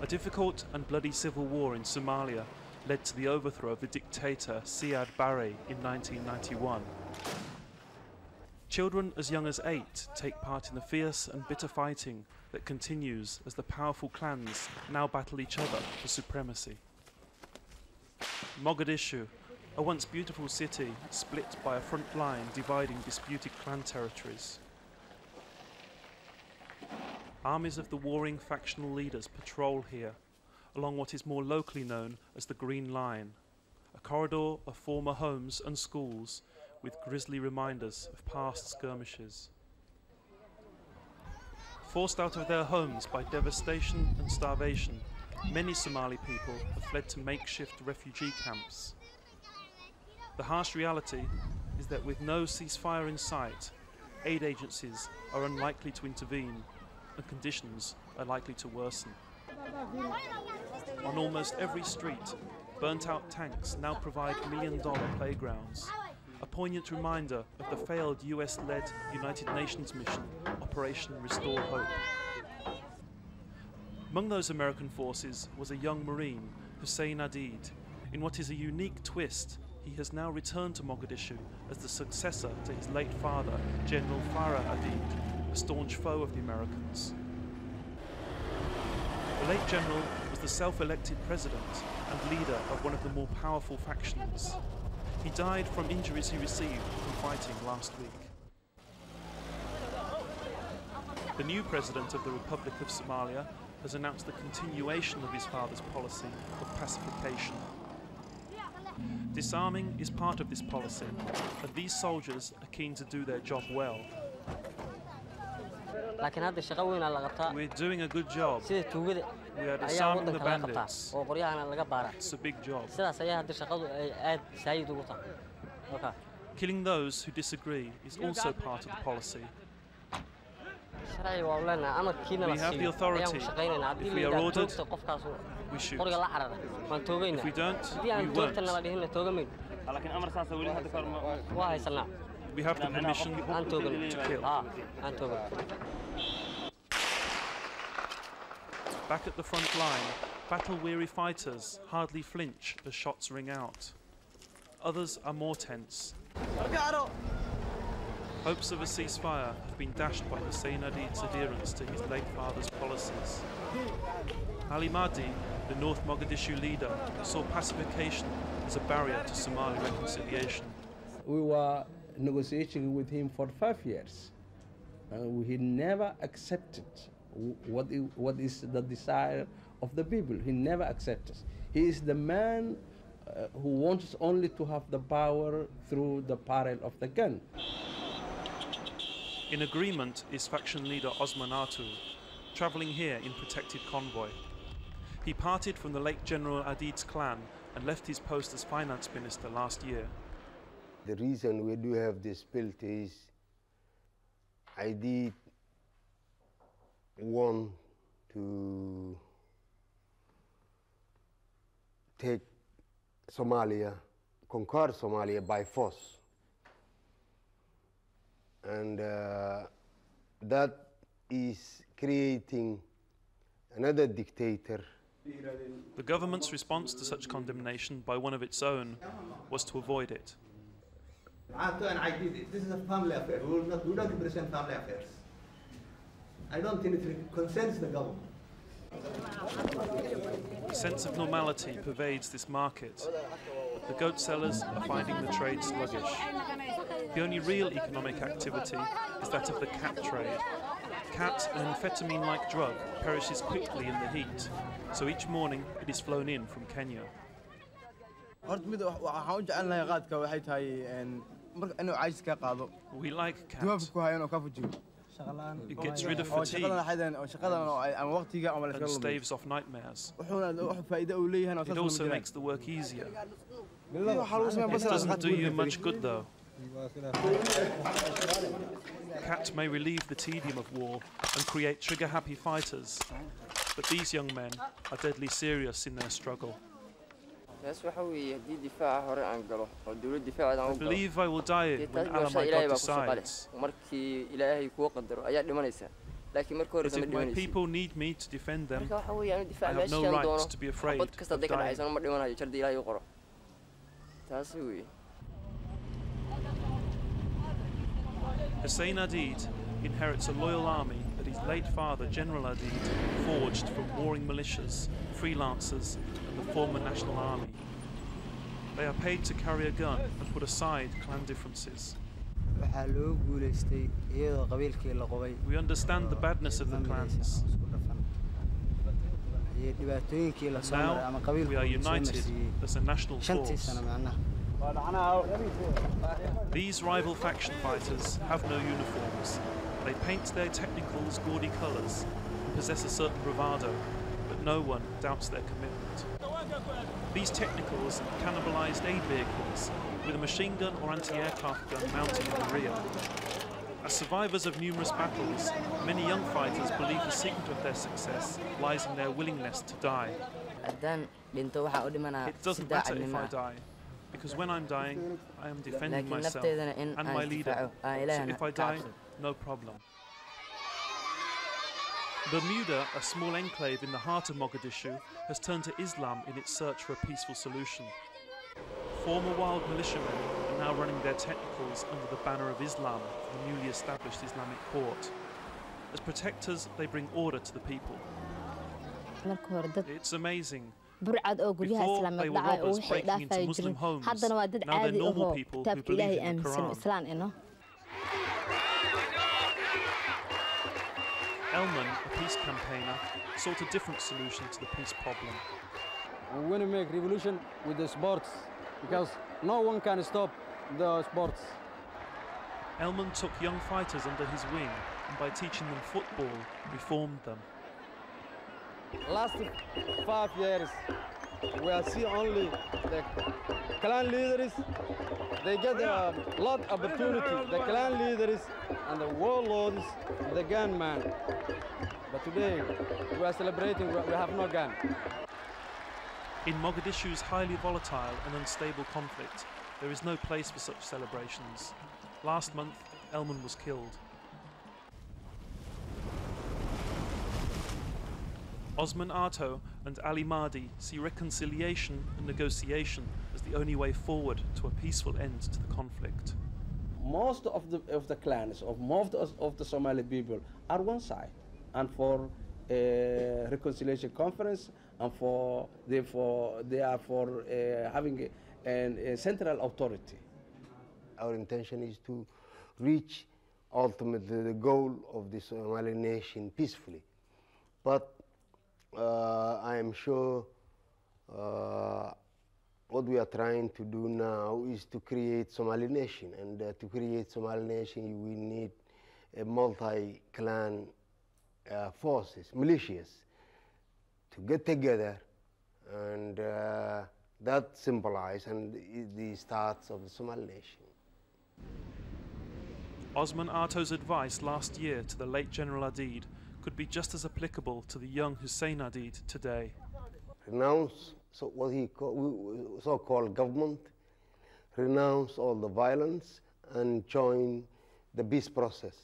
A difficult and bloody civil war in Somalia led to the overthrow of the dictator Siad Barre in 1991. Children as young as 8 take part in the fierce and bitter fighting that continues as the powerful clans now battle each other for supremacy. Mogadishu, a once beautiful city split by a front line dividing disputed clan territories. Armies of the warring factional leaders patrol here, along what is more locally known as the Green Line, a corridor of former homes and schools with grisly reminders of past skirmishes. Forced out of their homes by devastation and starvation, many Somali people have fled to makeshift refugee camps. The harsh reality is that with no ceasefire in sight, aid agencies are unlikely to intervene and conditions are likely to worsen. On almost every street, burnt-out tanks now provide million-dollar playgrounds, a poignant reminder of the failed US-led United Nations mission, Operation Restore Hope. Among those American forces was a young Marine, Hussein Adid. In what is a unique twist, he has now returned to Mogadishu as the successor to his late father, General Farah Adid, a staunch foe of the Americans. The late general was the self-elected president and leader of one of the more powerful factions. He died from injuries he received from fighting last week. The new president of the Republic of Somalia has announced the continuation of his father's policy of pacification. Disarming is part of this policy, and these soldiers are keen to do their job well. We're doing a good job. We are disarming the bandits. It's a big job. Killing those who disagree is also part of the policy. We have the authority. If we are ordered, we shoot. If we don't, we won't. We have the permission to kill. Back at the front line, battle-weary fighters hardly flinch as shots ring out. Others are more tense. Hopes of a ceasefire have been dashed by Hussein Adid's adherence to his late father's policies. Ali Mahdi, the North Mogadishu leader, saw pacification as a barrier to Somali reconciliation. We were negotiating with him for 5 years. He never accepted what is the desire of the people. He never accepted. He is the man who wants only to have the power through the barrel of the gun. In agreement is faction leader Osman Atu, travelling here in protected convoy. He parted from the late General Adid's clan and left his post as finance minister last year. The reason we do have this split is Adid want to take Somalia, conquer Somalia by force. And that is creating another dictator. The government's response to such condemnation by one of its own was to avoid it. This is a family affair. We don't represent family affairs. I don't think it concerns the government. A sense of normality pervades this market. The goat sellers are finding the trade sluggish. The only real economic activity is that of the cat trade. Cat, an amphetamine-like drug, perishes quickly in the heat, so each morning it is flown in from Kenya. We like cat. It gets rid of fatigue and staves off nightmares. It also makes the work easier. It doesn't do you much good though. Cat may relieve the tedium of war and create trigger-happy fighters, but these young men are deadly serious in their struggle. I believe I will die when Allah my God decides. laakiin markii hore But sama if my dhimanaysid people need me to defend them, marka waxa weeyaan I difaac have no meeshaan right doono to be afraid xabad kasta of hadday ka dying. dhacaysana ma dhimanayo jardi ilaahay u qoro taasi weeye Hussein Adid inherits a loyal army that his late father, General Adid, forged from warring militias, freelancers, and the former National Army. They are paid to carry a gun and put aside clan differences. waxaa loo guulaystay iyadoo qabiilkii la qobay We understand the badness of the clans. iyo dhibaatooyinkii la soo maray ama Now qabiilku we are soo united marsiiyey as a national shantii force. sano macnaha These rival faction fighters have no uniforms. They paint their technicals gaudy colours and possess a certain bravado, but no one doubts their commitment. These technicals are cannibalised aid vehicles with a machine gun or anti-aircraft gun mounted in the rear. As survivors of numerous battles, many young fighters believe the secret of their success lies in their willingness to die. haddaan dhinto waxaa u dhimanaa It doesn't matter if I die, because when I'm dying, I am defending laakiin myself nafteedana in and aan my leader. difaaco aan So ilaahana if I ka die, cabsado no problem. Bermuda, a small enclave in the heart of Mogadishu, has turned to Islam in its search for a peaceful solution. Former wild militiamen are now running their technicals under the banner of Islam for the newly established Islamic court. As protectors, they bring order to the people. marka hore dad It's amazing. burcad oo guryaha Before, islaamka they were dhacay oo robbers waxay breaking into dhaafay Muslim jirin homes. haddana waa dad Now they're caadi normal ahoo people who kitaabka believe ilaahay in the aaminsan Quran. islaan ino Elman, a peace campaigner, sought a different solution to the peace problem. We want to make revolution with the sports because no one can stop the sports. Elman took young fighters under his wing and by teaching them football, reformed them. Last 5 years, we are see only the clan leaders. They get a lot of opportunity. The clan leaders and the warlords, the gunman. But today, we are celebrating. We have no gun. In Mogadishu's highly volatile and unstable conflict, there is no place for such celebrations. Last month, Elman was killed. Osman Arto and Ali Mahdi see reconciliation and negotiation as the only way forward to a peaceful end to the conflict. Most of the clans of most of the Somali people are one side, and for a reconciliation conference, and they are for having a central authority. Our intention is to reach ultimately the goal of the Somali nation peacefully. But I am sure what we are trying to do now is to create Somali nation, and to create Somali nation we need a multi-clan forces, militias, to get together, and that symbolizes and the starts of the Somali nation. Osman Arto's advice last year to the late General Adid could be just as applicable to the young Hussein Adid today. Renounce what he so-called government, renounce all the violence, and join the peace process.